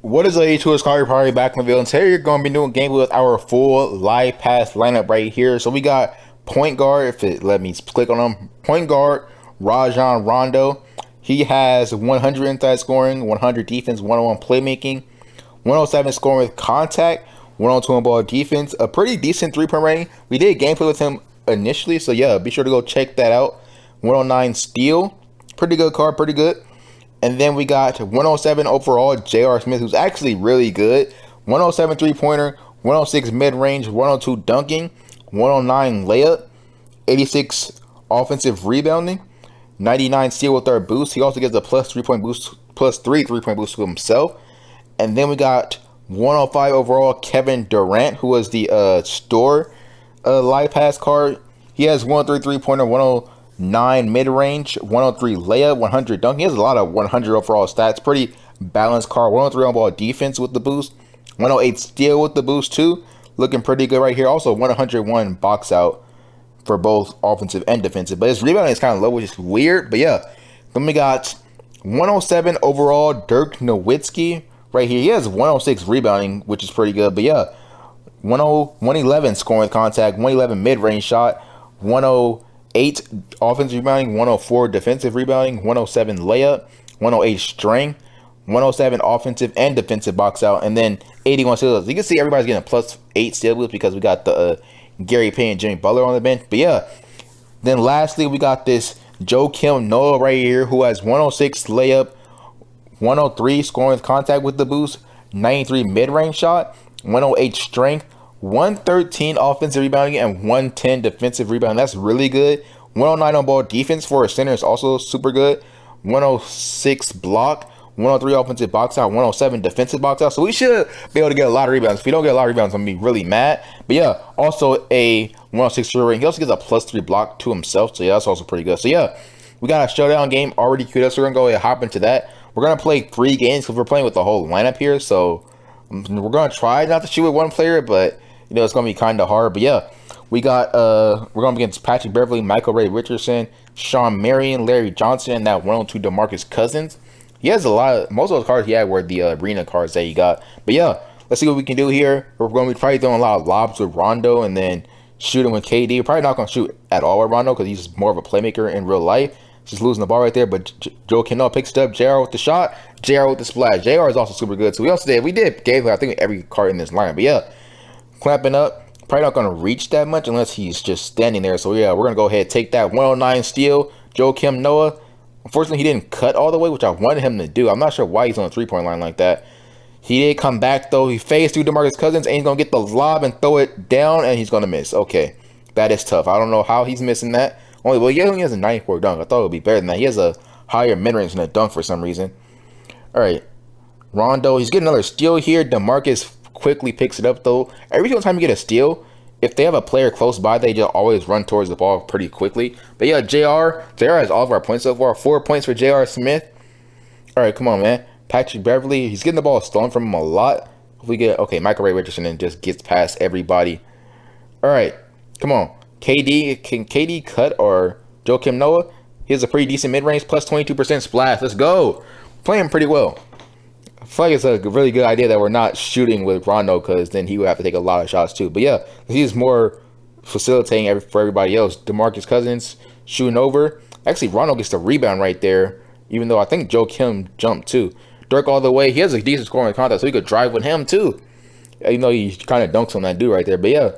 What is up, YouTube? It's KhafreDaProdigy back in the video, and today you're going to be doing gameplay with our full live pass lineup right here. So we got point guard, if it let me click on him, point guard Rajon Rondo. He has 100 inside scoring, 100 defense, 101 playmaking, 107 scoring with contact, 102 on ball defense. A pretty decent three-point rating. We did gameplay with him initially, so yeah, be sure to go check that out. 109 steal, pretty good card, pretty good. And then we got 107 overall, J.R. Smith, who's actually really good. 107 three-pointer, 106 mid-range, 102 dunking, 109 layup, 86 offensive rebounding, 99 steal with our boost. He also gets a plus 3-point boost, plus 3 3-point boost to himself. And then we got 105 overall, Kevin Durant, who was the store live pass card. He has 103 3-pointer, 109 mid-range, 103 layup, 100 dunk. He has a lot of 100 overall stats. Pretty balanced card. 103 on ball defense with the boost. 108 steal with the boost too. Looking pretty good right here. Also 101 box out for both offensive and defensive. But his rebounding is kind of low, which is weird. But yeah, then we got 107 overall, Dirk Nowitzki right here. He has 106 rebounding, which is pretty good. But yeah, 111 scoring with contact, 111 mid-range shot, 108 offensive rebounding, 104 defensive rebounding, 107 layup, 108 string, 107 offensive and defensive box out, and then 81 steals. You can see everybody's getting a plus 8 steal boost because we got the Gary Payne and Jimmy Butler on the bench. But yeah, then lastly we got this Joakim Noah right here, who has 106 layup, 103 scoring with contact with the boost, 93 mid-range shot, 108 strength, 113 offensive rebounding, and 110 defensive rebounding. That's really good. 109 on ball defense for a center is also super good. 106 block, 103 offensive box out, 107 defensive box out. So we should be able to get a lot of rebounds. If we don't get a lot of rebounds, I'm gonna be really mad. But yeah, also a 106 shooter rating. He also gets a plus 3 block to himself. So yeah, that's also pretty good. So yeah, we got a showdown game already queued up. So we're gonna go ahead and hop into that. We're gonna play 3 games because we're playing with the whole lineup here. So we're gonna try not to shoot with one player, but you know it's gonna be kind of hard. But yeah, we got we're gonna be against Patrick Beverly, Michael Ray Richardson, Sean Marion, Larry Johnson, and that 102 DeMarcus Cousins. He has a lot of, most of those cards he had were the arena cards that he got. But yeah, let's see what we can do here. We're going to be probably throwing a lot of lobs with Rondo and then shooting with KD. We're probably not going to shoot at all with Rondo because he's more of a playmaker in real life. Just losing the ball right there. But Joakim Noah picks it up. JR with the shot. JR with the splash. JR is also super good. So we did gave I think every card in this line. But yeah, clamping up. Probably not going to reach that much unless he's just standing there. So yeah, we're going to go ahead and take that 109 steal. Joakim Noah. Unfortunately, he didn't cut all the way, which I wanted him to do. I'm not sure why he's on a three-point line like that. He did come back, though. He phased through DeMarcus Cousins, and he's going to get the lob and throw it down, and he's going to miss. Okay, that is tough. I don't know how he's missing that. Well, he only has a 94 dunk. I thought it would be better than that. He has a higher mid-range than a dunk for some reason. All right, Rondo. He's getting another steal here. DeMarcus quickly picks it up, though. Every single time you get a steal, if they have a player close by, they just always run towards the ball pretty quickly. But yeah, JR has all of our points so far. 4 points for J.R. Smith. All right, come on, man. Patrick Beverly, he's getting the ball stolen from him a lot. If we get, okay, Michael Ray Richardson and just gets past everybody. All right, come on. KD, can KD cut or Joakim Noah? He has a pretty decent mid-range, plus 22% splash. Let's go. Playing pretty well. I feel like it's a really good idea that we're not shooting with Rondo because then he would have to take a lot of shots too. But yeah, he's more facilitating for everybody else. DeMarcus Cousins shooting over. Actually, Rondo gets the rebound right there, even though I think Joakim jumped too. Dirk all the way. He has a decent scoring contest, so he could drive with him too. Even though he kind of dunks on that dude right there. But yeah,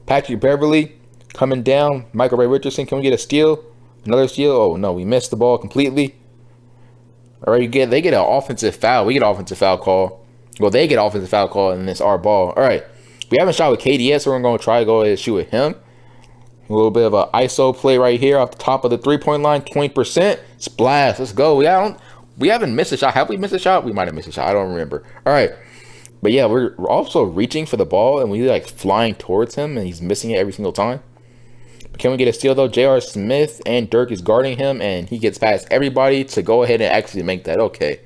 Patrick Beverly coming down. Michael Ray Richardson, can we get a steal? Another steal? Oh no, we missed the ball completely. All right, they get an offensive foul. We get an offensive foul call. Well, they get an offensive foul call, and it's our ball. All right, we haven't shot with KD yet, so we're going to try to go ahead and shoot with him. A little bit of an ISO play right here off the top of the three-point line, 20%. Splash, let's go. We haven't missed a shot. Have we missed a shot? We might have missed a shot. I don't remember. All right, but yeah, we're also reaching for the ball, and we're like flying towards him, and he's missing it every single time. Can we get a steal though? J.R. Smith and Dirk is guarding him, and he gets past everybody to go ahead and actually make that. Okay,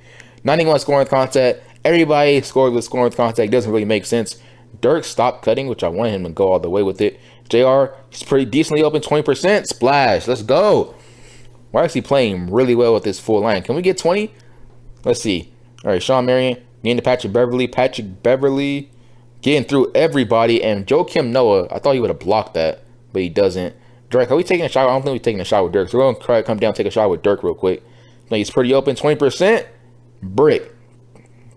91 scoring with contact. Everybody scored with scoring with contact. Doesn't really make sense. Dirk stopped cutting, which I wanted him to go all the way with it. JR, he's pretty decently open, 20%. Splash, let's go. We're actually playing really well with this full line. Can we get 20? Let's see. All right, Sean Marion, getting to Patrick Beverly getting through everybody, and Joakim Noah, I thought he would have blocked that, but he doesn't. Dirk, are we taking a shot? I don't think we're taking a shot with Dirk, so we're going to try to come down and take a shot with Dirk real quick. He's pretty open, 20%. Brick.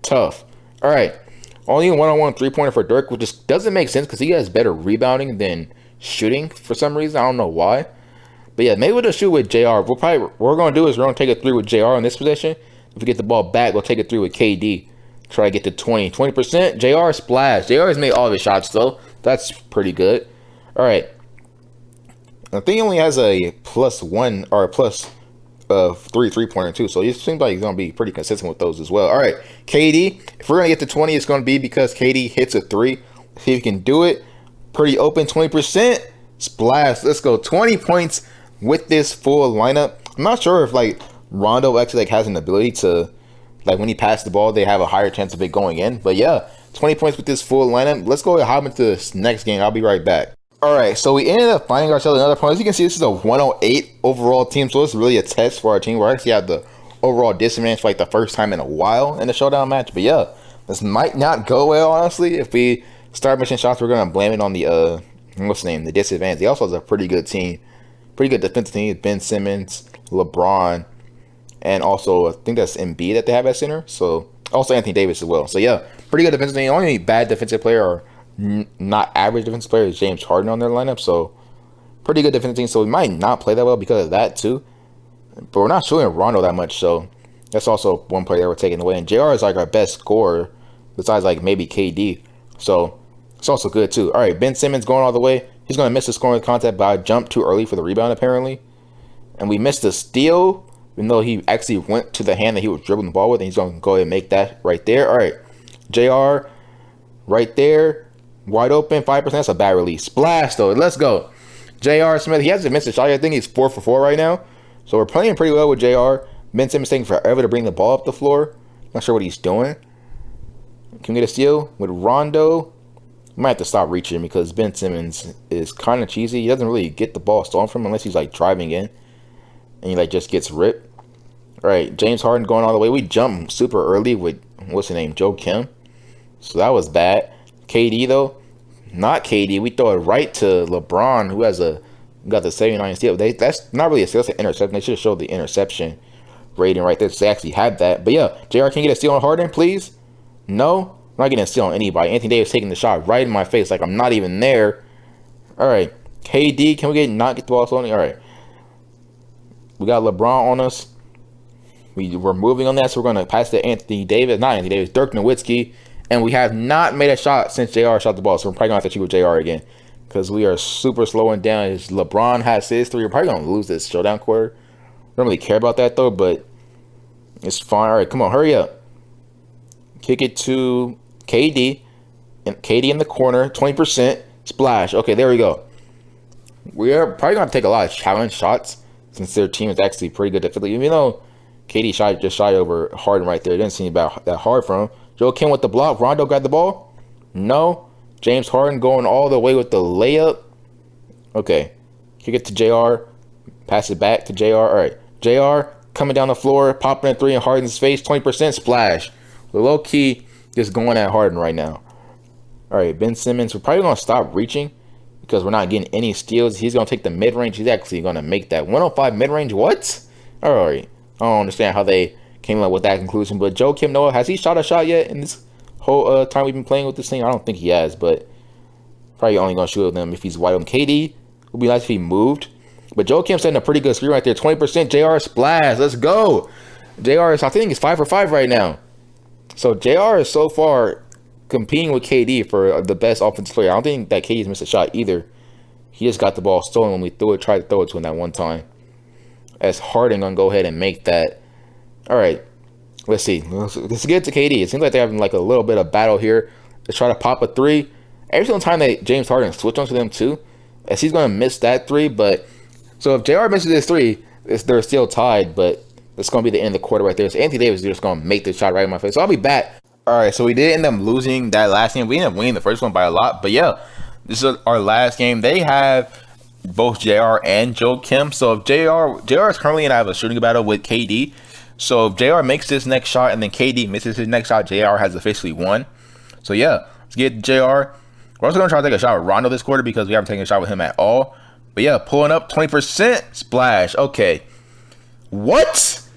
Tough. All right. Only a one-on-one three-pointer for Dirk, which just doesn't make sense because he has better rebounding than shooting for some reason. I don't know why. But yeah, maybe we'll just shoot with JR. What we're going to do is we're going to take a three with JR in this position. If we get the ball back, we'll take a three with KD. Try to get to 20%. JR splash. JR has made all of his shots, though. That's pretty good. All right. I think he only has a +1 or a plus three-pointer, too. So it seems like he's going to be pretty consistent with those as well. All right. KD, if we're going to get to 20, it's going to be because KD hits a three. See if he can do it. Pretty open, 20%. Splash. Let's go. 20 points with this full lineup. I'm not sure if, like, Rondo actually, like, has an ability to, like, when he passes the ball, they have a higher chance of it going in. But, yeah, 20 points with this full lineup. Let's go and hop into this next game. I'll be right back. All right, so we ended up finding ourselves another point. As you can see, this is a 108 overall team, so it's really a test for our team. We're actually at the overall disadvantage for, like, the first time in a while in the showdown match. But, yeah, this might not go well, honestly. If we start missing shots, we're going to blame it on the, what's the name, the disadvantage. He also has a pretty good team, pretty good defensive team. Ben Simmons, LeBron, and also I think that's Embiid that they have at center. So also Anthony Davis as well. So yeah, pretty good defensive team. Only bad defensive player or not average defensive player is James Harden on their lineup. So pretty good defensive team. So we might not play that well because of that too. But we're not shooting Rondo that much. So that's also one player that we're taking away. And JR is like our best scorer besides like maybe KD. So it's also good too. All right, Ben Simmons going all the way. He's going to miss the scoring contact, but I jumped too early for the rebound apparently. And we missed the steal. Even though he actually went to the hand that he was dribbling the ball with, and he's going to go ahead and make that right there. All right, JR right there, wide open, 5%. That's a bad release. Splash, though. Let's go. J.R. Smith, he hasn't missed a shot. I think he's 4 for 4 right now. So we're playing pretty well with JR. Ben Simmons taking forever to bring the ball up the floor. Not sure what he's doing. Can we get a steal with Rondo? We might have to stop reaching because Ben Simmons is kind of cheesy. He doesn't really get the ball stolen from him unless he's like driving in. And he like just gets ripped. All right, James Harden going all the way. We jumped super early with, what's his name, Joakim. So that was bad. KD though, not KD. We throw it right to LeBron, who has got the 79 steal. That's not really a steal, it's an interception. They should have showed the interception rating right there. So they actually had that. But yeah, JR, can you get a steal on Harden, please? No, I'm not getting a steal on anybody. Anthony Davis taking the shot right in my face, like I'm not even there. All right, KD, can we not get the ball stolen? All right. We got LeBron on us. We're moving on that, so we're going to pass to Dirk Nowitzki. And we have not made a shot since JR shot the ball, so we're probably going to have to shoot with JR again because we are super slowing down. As LeBron has his three, we're probably going to lose this showdown quarter. Don't really care about that, though, but it's fine. All right, come on, hurry up. Kick it to KD. And KD in the corner, 20%. Splash. Okay, there we go. We are probably going to take a lot of challenge shots, since their team is actually pretty good defensively. Even though KD just shot over Harden right there. It didn't seem about that hard for him. Joakim with the block. Rondo got the ball. No. James Harden going all the way with the layup. Okay. Kick it to JR. Pass it back to JR. All right. JR coming down the floor. Popping a three in Harden's face. 20% splash. We're low key just going at Harden right now. All right. Ben Simmons. We're probably going to stop reaching, because we're not getting any steals. He's going to take the mid-range. He's actually going to make that 105 mid-range. What? All right. I don't understand how they came up with that conclusion. But Joakim Noah, has he shot a shot yet in this whole time we've been playing with this thing? I don't think he has, but probably only going to shoot with them if he's wide open. KD would be nice if he moved. But Joakim's setting a pretty good screen right there. 20% JR splash. Let's go. JR is, I think he's 5 for 5 right now. So JR is so far competing with KD for the best offensive player. I don't think that KD's missed a shot either. He just got the ball stolen when we tried to throw it to him that one time. As Harden gonna go ahead and make that. All right, let's see. Let's get to KD. It seems like they're having like a little bit of battle here. Let's try to pop a three. Every single time that James Harden switch onto them too, as he's gonna miss that three. But so if JR misses this three, they're still tied. But it's gonna be the end of the quarter right there. So Anthony Davis is just gonna make the shot right in my face. So I'll be back. All right, so we did end up losing that last game. We ended up winning the first one by a lot. But yeah, this is our last game. They have both JR and Joakim. So if JR is currently in a shooting battle with KD. So if JR makes this next shot and then KD misses his next shot, JR has officially won. So yeah, let's get JR. We're also gonna try to take a shot with Rondo this quarter because we haven't taken a shot with him at all. But yeah, pulling up 20% splash. Okay. What?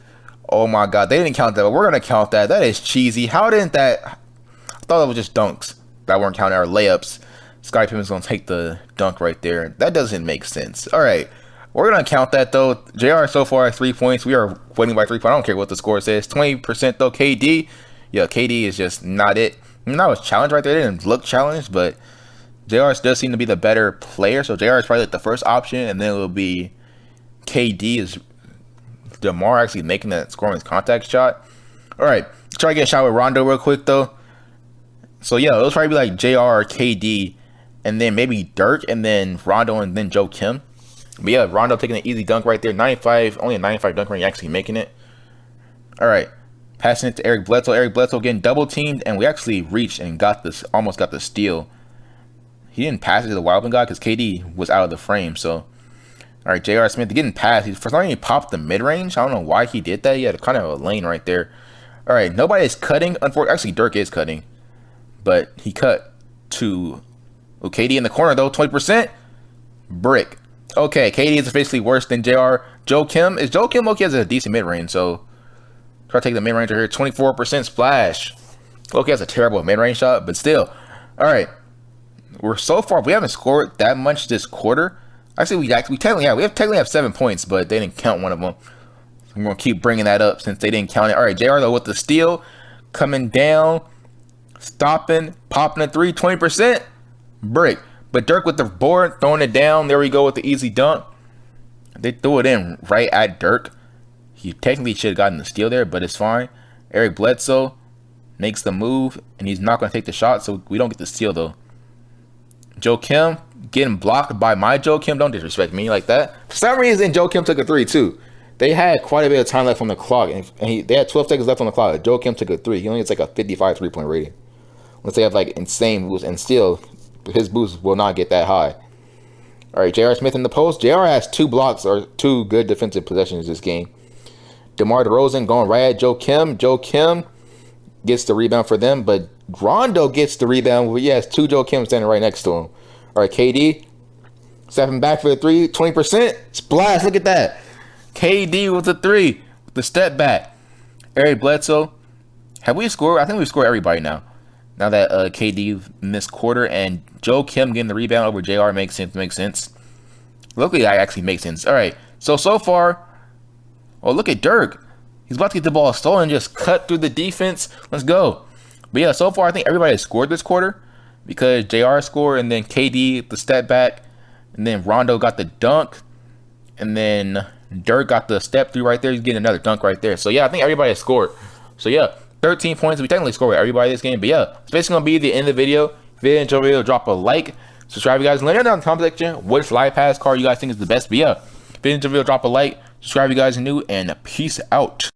Oh my god, they didn't count that, but we're gonna count that. That is cheesy. How didn't that? I thought it was just dunks that weren't counting, our layups. Scottie Pippen's gonna take the dunk right there. That doesn't make sense. All right, we're gonna count that though. JR so far has 3 points. We are winning by 3 points. I don't care what the score says. 20% though. KD, yeah, KD is just not it. That was challenged right there. It didn't look challenged, but JR does seem to be the better player. So JR is probably like the first option, and then it will be KD is DeMar actually making that scoring contact shot. All right, let's try to get a shot with Rondo real quick though. So yeah, it'll probably be like JR or KD, and then maybe Dirk, and then Rondo, and then Joe Kim. But yeah, Rondo taking an easy dunk right there. 95, only a 95 dunk range, actually making it. All right, passing it to Eric Bledsoe. Eric Bledsoe getting double teamed, and we actually reached and got this, almost got the steal. He didn't pass it to the wide open guy because KD was out of the frame. So, all right, J.R. Smith getting past. For some reason, he popped the mid range. I don't know why he did that. He had kind of a lane right there. All right, nobody is cutting. Unfortunately, actually, Dirk is cutting, but he cut to KD in the corner though. 20% brick. Okay, KD is officially worse than JR. Joe Kim okay, has a decent mid range, so try to take the mid range here. 24% splash. Okay, has a terrible mid range shot, but still. All right, we're so far. We haven't scored that much this quarter. Actually, we technically have 7 points, but they didn't count one of them. I'm gonna keep bringing that up since they didn't count it. All right, JR though with the steal, coming down, stopping, popping a 3, 20% brick. But Dirk with the board, throwing it down. There we go with the easy dunk. They threw it in right at Dirk. He technically should have gotten the steal there, but it's fine. Eric Bledsoe makes the move, and he's not going to take the shot, so we don't get the steal though. Joe Kim getting blocked by my Joe Kim. Don't disrespect me like that. For some reason, Joe Kim took a 3 too. They had quite a bit of time left on the clock, and they had 12 seconds left on the clock. Joe Kim took a 3. He only gets like a 55 3-point rating. Unless they have like insane moves, and still his boost will not get that high. All right, J.R. Smith in the post. J.R. has 2 blocks or 2 good defensive possessions this game. DeMar DeRozan going right at Joe Kim. Joe Kim gets the rebound for them, but Rondo gets the rebound. But he has 2 Joe Kim standing right next to him. All right, KD stepping back for the 3, 20% splash. Look at that. KD with the 3, the step back. Eric Bledsoe. Have we scored? I think we've scored everybody now. Now that KD missed quarter, and Joe Kim getting the rebound over JR makes sense. Luckily, that actually makes sense. All right, so far, oh, look at Dirk. He's about to get the ball stolen, just cut through the defense. Let's go. But yeah, so far, I think everybody has scored this quarter because JR scored, and then KD, the step back, and then Rondo got the dunk, and then Dirk got the step through right there. He's getting another dunk right there. So yeah, I think everybody has scored. So yeah. 13 points. We technically scored with everybody this game. But yeah, it's basically going to be the end of the video. If you enjoyed the video, drop a like, subscribe, you guys, and let me know down in the comment section which live pass card you guys think is the best. But yeah, if you enjoyed the video, drop a like, subscribe, you guys are new, and peace out.